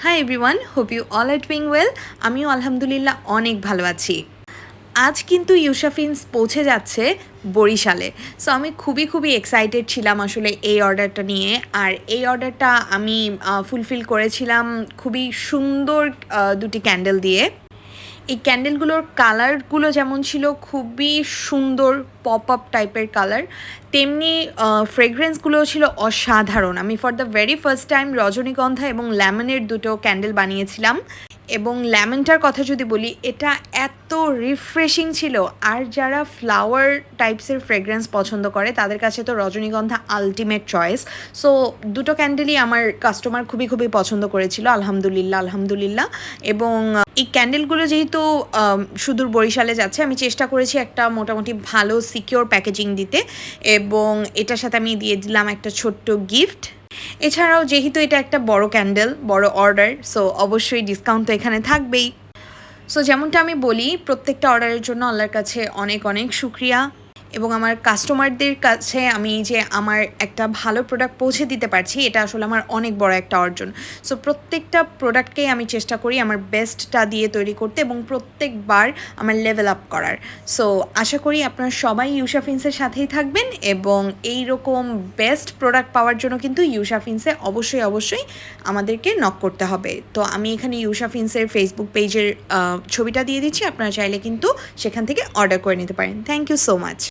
High everyone, hope you all are doing well. আমিও আলহামদুলিল্লাহ অনেক ভালো আছি। আজ কিন্তু ইউশাফিন্স পৌঁছে যাচ্ছে বরিশালে। সো আমি খুবই এক্সাইটেড ছিলাম আসলে এই অর্ডারটা নিয়ে। আর এই অর্ডারটা আমি ফুলফিল করেছিলাম খুবই সুন্দর দুটি ক্যান্ডেল দিয়ে। এই ক্যান্ডেলগুলোর কালারগুলো যেমন ছিল খুবই সুন্দর পপ আপ টাইপের কালার, তেমনি ফ্রেগরেন্সগুলোও ছিল অসাধারণ। আমি for the very first time রজনীগন্ধা এবং লেমনের দুটো ক্যান্ডেল বানিয়েছিলাম। এবং লেমনটার কথা যদি বলি, এটা এত রিফ্রেশিং ছিল। আর যারা ফ্লাওয়ার টাইপসের ফ্রেগরেন্স পছন্দ করে তাদের কাছে তো রজনীগন্ধা আলটিমেট চয়েস। সো দুটো ক্যান্ডেলই আমার কাস্টমার খুবই পছন্দ করেছিল, আলহামদুলিল্লাহ। এবং এই ক্যান্ডেলগুলো যেহেতু সুদূর বরিশালে যাচ্ছে, আমি চেষ্টা করেছি একটা মোটামুটি ভালো সিকিওর প্যাকেজিং দিতে, এবং এটার সাথে আমি দিয়ে দিলাম একটা ছোট্ট গিফট। এছাড়াও যেহেতু এটা একটা বড় ক্যান্ডেল, বড় অর্ডার, সো অবশ্যই ডিসকাউন্ট তো এখানে থাকবেই। সো যেমনটা আমি বলি, প্রত্যেকটা অর্ডারের জন্য আল্লাহর কাছে অনেক শুক্রিয়া। এবং আমার কাস্টমারদের কাছে আমি যে আমার একটা ভালো প্রোডাক্ট পৌঁছে দিতে পারছি, এটা আসলে আমার অনেক বড় একটা অর্জন। সো প্রত্যেকটা প্রোডাক্টকেই আমি চেষ্টা করি আমার বেস্টটা দিয়ে তৈরি করতে এবং প্রত্যেকবার আমার লেভেল আপ করার। সো আশা করি আপনারা সবাই ইউশাফিন্সের সাথেই থাকবেন, এবং এই রকম বেস্ট প্রোডাক্ট পাওয়ার জন্য কিন্তু ইউশাফিন্সে অবশ্যই আমাদেরকে নক করতে হবে। তো আমি এখানে ইউশাফিন্সের ফেসবুক পেজের ছবিটা দিয়ে দিচ্ছি, আপনারা চাইলে কিন্তু সেখান থেকে অর্ডার করে নিতে পারেন। Thank you so much.